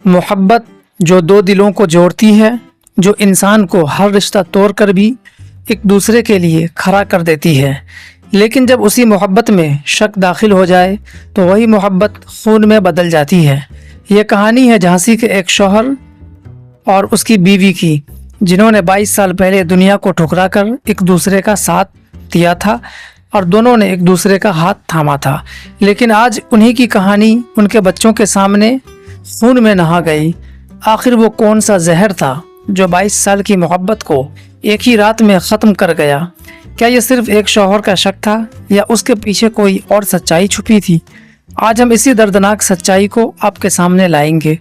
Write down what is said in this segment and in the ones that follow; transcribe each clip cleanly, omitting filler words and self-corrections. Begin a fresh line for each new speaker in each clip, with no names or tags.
मोहब्बत जो दो दिलों को जोड़ती है, जो इंसान को हर रिश्ता तोड़कर भी एक दूसरे के लिए खड़ा कर देती है। लेकिन जब उसी मोहब्बत में शक दाखिल हो जाए तो वही मोहब्बत खून में बदल जाती है। ये कहानी है झांसी के एक शौहर और उसकी बीवी की, जिन्होंने 22 साल पहले दुनिया को ठुकराकर एक दूसरे का साथ दिया था और दोनों ने एक दूसरे का हाथ थामा था। लेकिन आज उन्हीं की कहानी उनके बच्चों के सामने खून में नहा गई। आखिर वो कौन सा जहर था जो 22 साल की मोहब्बत को एक ही रात में ख़त्म कर गया? क्या ये सिर्फ एक शौहर का शक था या उसके पीछे कोई और सच्चाई छुपी थी? आज हम इसी दर्दनाक सच्चाई को आपके सामने लाएंगे।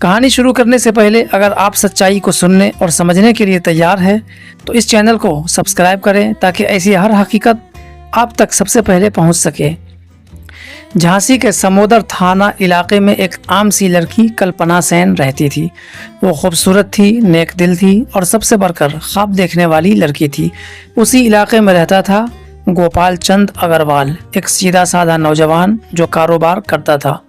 कहानी शुरू करने से पहले अगर आप सच्चाई को सुनने और समझने के लिए तैयार हैं तो इस चैनल को सब्सक्राइब करें ताकि ऐसी हर हकीकत आप तक सबसे पहले पहुंच सके। झांसी के समोदर थाना इलाके में एक आम सी लड़की कल्पना सेन रहती थी। वो खूबसूरत थी, नेक दिल थी और सबसे बढ़कर ख्वाब देखने वाली लड़की थी। उसी इलाके में रहता था गोपाल चंद अग्रवाल, एक सीधा साधा नौजवान जो कारोबार करता था।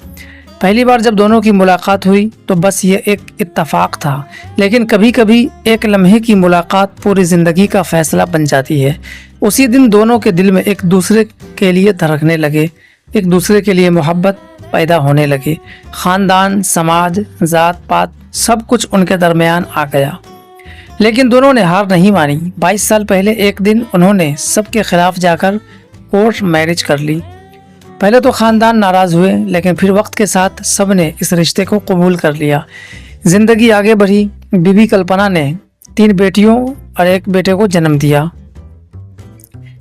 पहली बार जब दोनों की मुलाकात हुई तो बस ये एक इत्तेफाक था, लेकिन कभी कभी एक लम्हे की मुलाकात पूरी ज़िंदगी का फैसला बन जाती है। उसी दिन दोनों के दिल में एक दूसरे के लिए धड़कने लगे, एक दूसरे के लिए मोहब्बत पैदा होने लगी। ख़ानदान, समाज, जात पात सब कुछ उनके दरमियान आ गया, लेकिन दोनों ने हार नहीं मानी। 22 साल पहले एक दिन उन्होंने सबके खिलाफ जाकर कोर्ट मैरिज कर ली। पहले तो ख़ानदान नाराज़ हुए, लेकिन फिर वक्त के साथ सब ने इस रिश्ते को कबूल कर लिया। ज़िंदगी आगे बढ़ी। बीबी कल्पना ने 3 बेटियों और 1 बेटे को जन्म दिया।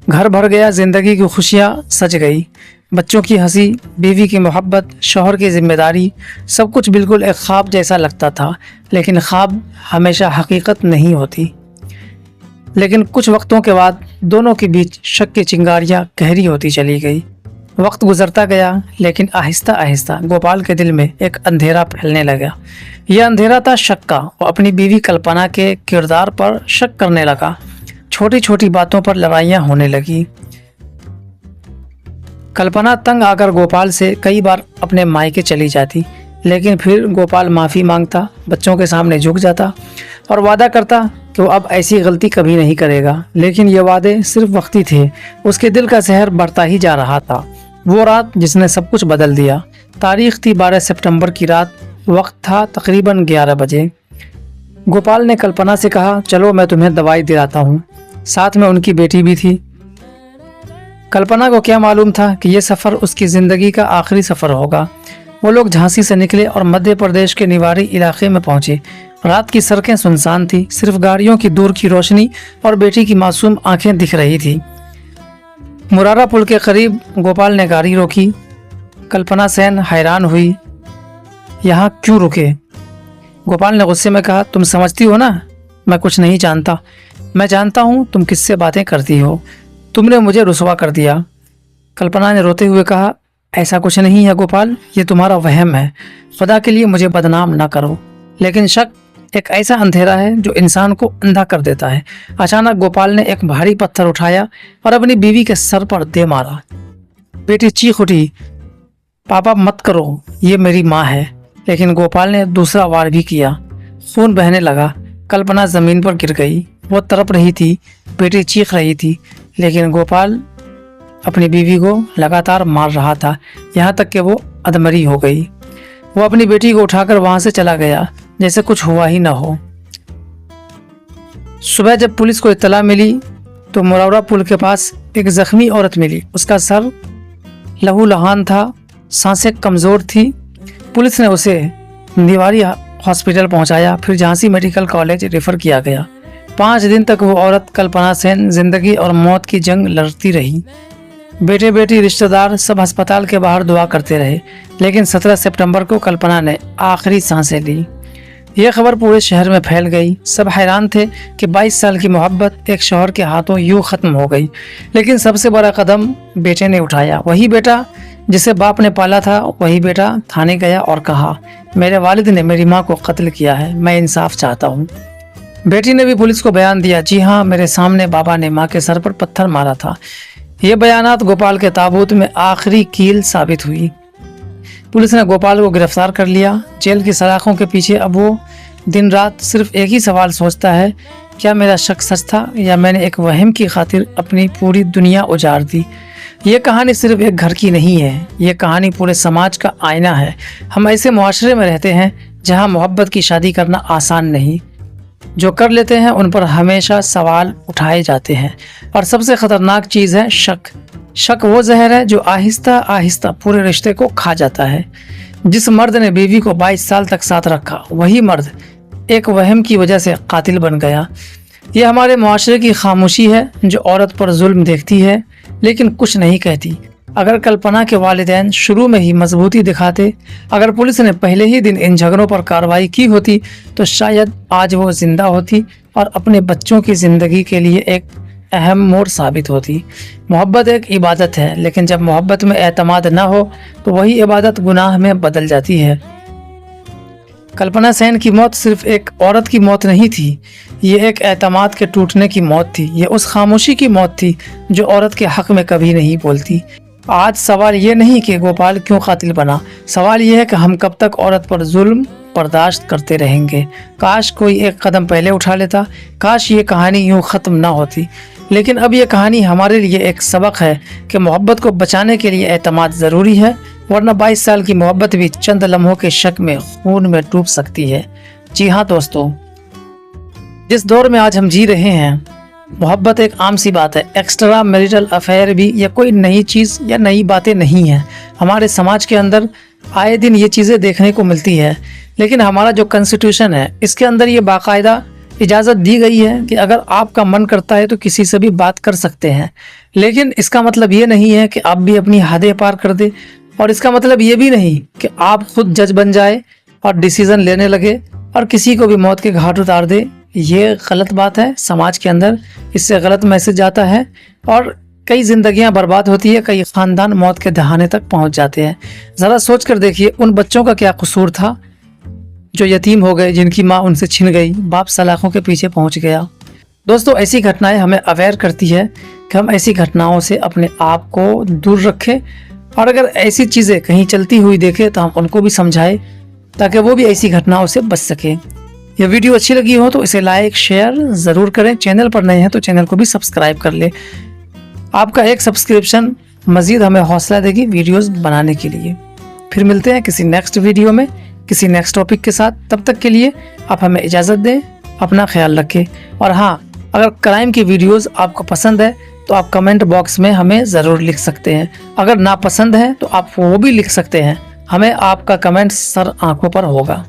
घर भर गया, ज़िंदगी की खुशियाँ सज गई। बच्चों की हंसी, बीवी की मोहब्बत, शौहर की जिम्मेदारी, सब कुछ बिल्कुल एक ख्वाब जैसा लगता था। लेकिन ख्वाब हमेशा हकीकत नहीं होती। लेकिन कुछ वक्तों के बाद दोनों के बीच शक की चिंगारियाँ गहरी होती चली गई। वक्त गुजरता गया, लेकिन आहिस्ता आहिस्ता गोपाल के दिल में एक अंधेरा फैलने लगा। यह अंधेरा था शक का। वो अपनी बीवी कल्पना के किरदार पर शक करने लगा। छोटी छोटी बातों पर लड़ाइयाँ होने लगी। कल्पना तंग आकर गोपाल से कई बार अपने मायके चली जाती, लेकिन फिर गोपाल माफ़ी मांगता, बच्चों के सामने झुक जाता और वादा करता कि वो अब ऐसी गलती कभी नहीं करेगा। लेकिन ये वादे सिर्फ वक्ती थे। उसके दिल का जहर बढ़ता ही जा रहा था। वो रात जिसने सब कुछ बदल दिया। तारीख थी 12 सितंबर की रात। वक्त था तकरीबन 11 बजे। गोपाल ने कल्पना से कहा, चलो मैं तुम्हें दवाई दिलाता हूँ। साथ में उनकी बेटी भी थी। कल्पना को क्या मालूम था कि यह सफ़र उसकी ज़िंदगी का आखिरी सफ़र होगा। वो लोग झांसी से निकले और मध्य प्रदेश के निवाड़ी इलाके में पहुंचे। रात की सड़कें सुनसान थी, सिर्फ गाड़ियों की दूर की रोशनी और बेटी की मासूम आंखें दिख रही थी। मुरारा पुल के करीब गोपाल ने गाड़ी रोकी। कल्पना सेन हैरान हुई, यहाँ क्यों रुके? गोपाल ने गुस्से में कहा, तुम समझती हो ना, मैं कुछ नहीं जानता। मैं जानता हूँ तुम किससे बातें करती हो। तुमने मुझे रुसवा कर दिया। कल्पना ने रोते हुए कहा, ऐसा कुछ नहीं है गोपाल, ये तुम्हारा वहम है। खुदा के लिए मुझे बदनाम ना करो। लेकिन शक एक ऐसा अंधेरा है जो इंसान को अंधा कर देता है। अचानक गोपाल ने एक भारी पत्थर उठाया और अपनी बीवी के सर पर दे मारा। बेटी चीख उठी, पापा मत करो, ये मेरी माँ है। लेकिन गोपाल ने दूसरा वार भी किया। खून बहने लगा। कल्पना जमीन पर गिर गई। वो तड़प रही थी, बेटी चीख रही थी, लेकिन गोपाल अपनी बीवी को लगातार मार रहा था, यहाँ तक कि वो अधमरी हो गई। वो अपनी बेटी को उठाकर वहां से चला गया जैसे कुछ हुआ ही ना हो। सुबह जब पुलिस को इत्तला मिली तो मुरारा पुल के पास एक जख्मी औरत मिली। उसका सर लहूलुहान था, सांसें कमज़ोर थी। पुलिस ने उसे निवाड़ी हॉस्पिटल पहुंचाया, फिर झांसी मेडिकल कॉलेज रेफर किया गया। 5 दिन तक वो औरत कल्पना सेन जिंदगी और मौत की जंग लड़ती रही। बेटे बेटी, रिश्तेदार सब अस्पताल के बाहर दुआ करते रहे। लेकिन 17 सितंबर को कल्पना ने आखिरी सांसें ली। यह खबर पूरे शहर में फैल गई। सब हैरान थे कि 22 साल की मोहब्बत एक शौहर के हाथों यूं ख़त्म हो गई। लेकिन सबसे बड़ा कदम बेटे ने उठाया। वही बेटा जिसे बाप ने पाला था, वही बेटा थाने गया और कहा, मेरे वालिद ने मेरी माँ को कत्ल किया है, मैं इंसाफ चाहता हूँ। बेटी ने भी पुलिस को बयान दिया, जी हाँ, मेरे सामने बाबा ने माँ के सर पर पत्थर मारा था। ये बयानात गोपाल के ताबूत में आखिरी कील साबित हुई। पुलिस ने गोपाल को गिरफ्तार कर लिया। जेल की सलाखों के पीछे अब वो दिन रात सिर्फ एक ही सवाल सोचता है, क्या मेरा शक सच था या मैंने एक वहम की खातिर अपनी पूरी दुनिया उजाड़ दी। ये कहानी सिर्फ एक घर की नहीं है, ये कहानी पूरे समाज का आईना है। हम ऐसे मुआशरे में रहते हैं जहाँ मोहब्बत की शादी करना आसान नहीं, जो कर लेते हैं उन पर हमेशा सवाल उठाए जाते हैं। और सबसे ख़तरनाक चीज़ है शक। शक वो जहर है जो आहिस्ता आहिस्ता पूरे रिश्ते को खा जाता है। जिस मर्द ने बीवी को 22 साल तक साथ रखा, वही मर्द एक वहम की वजह से कातिल बन गया। ये हमारे मुआशरे की खामोशी है जो औरत पर जुल्म देखती है लेकिन कुछ नहीं कहती। अगर कल्पना के वालिदैन शुरू में ही मजबूती दिखाते, अगर पुलिस ने पहले ही दिन इन झगड़ों पर कार्रवाई की होती, तो शायद आज वो जिंदा होती और अपने बच्चों की ज़िंदगी के लिए एक अहम मोड़ साबित होती। मोहब्बत एक इबादत है, लेकिन जब मोहब्बत में एतमाद ना हो तो वही इबादत गुनाह में बदल जाती है। कल्पना सेन की मौत सिर्फ एक औरत की मौत नहीं थी, ये एक एतमाद के टूटने की मौत थी। ये उस खामोशी की मौत थी जो औरत के हक में कभी नहीं बोलती। आज सवाल ये नहीं कि गोपाल क्यों कातिल बना, सवाल ये है कि हम कब तक औरत पर जुल्म बर्दाश्त करते रहेंगे। काश कोई एक कदम पहले उठा लेता, काश ये कहानी यूँ ख़त्म ना होती। लेकिन अब ये कहानी हमारे लिए एक सबक है कि मोहब्बत को बचाने के लिए एतमाद ज़रूरी है, वरना 22 साल की मोहब्बत भी चंद लम्हों के शक में खून में डूब सकती है। जी हाँ दोस्तों, जिस दौर में आज हम जी रहे हैं, मोहब्बत एक आम सी बात है। एक्स्ट्रा मैरिटल अफेयर भी या कोई नई चीज़ या नई बातें नहीं हैं। हमारे समाज के अंदर आए दिन ये चीज़ें देखने को मिलती है, लेकिन हमारा जो कॉन्स्टिट्यूशन है इसके अंदर ये बाकायदा इजाज़त दी गई है कि अगर आपका मन करता है तो किसी से भी बात कर सकते हैं। लेकिन इसका मतलब ये नहीं है कि आप भी अपनी हदें पार कर दे, और इसका मतलब ये भी नहीं कि आप खुद जज बन जाए और डिसीज़न लेने लगे और किसी को भी मौत के घाट उतार दे। ये गलत बात है समाज के अंदर, इससे गलत मैसेज जाता है और कई जिंदगियां बर्बाद होती है, कई ख़ानदान मौत के दहाने तक पहुंच जाते हैं। ज़रा सोच कर देखिए उन बच्चों का क्या कसूर था जो यतीम हो गए, जिनकी माँ उनसे छिन गई, बाप सलाखों के पीछे पहुंच गया। दोस्तों, ऐसी घटनाएं हमें अवेयर करती है कि हम ऐसी घटनाओं से अपने आप को दूर रखें, और अगर ऐसी चीज़ें कहीं चलती हुई देखें तो हम उनको भी समझाएं ताकि वो भी ऐसी घटनाओं से बच सकें। यह वीडियो अच्छी लगी हो तो इसे लाइक शेयर ज़रूर करें। चैनल पर नए हैं तो चैनल को भी सब्सक्राइब कर ले। आपका एक सब्सक्रिप्शन मज़ीद हमें हौसला देगी वीडियोस बनाने के लिए। फिर मिलते हैं किसी नेक्स्ट वीडियो में किसी नेक्स्ट टॉपिक के साथ। तब तक के लिए आप हमें इजाज़त दें, अपना ख्याल रखें। और हाँ, अगर क्राइम की वीडियोस आपको पसंद है तो आप कमेंट बॉक्स में हमें ज़रूर लिख सकते हैं। अगर नापसंद है तो आप वो भी लिख सकते हैं, हमें आपका कमेंट सर आंखों पर होगा।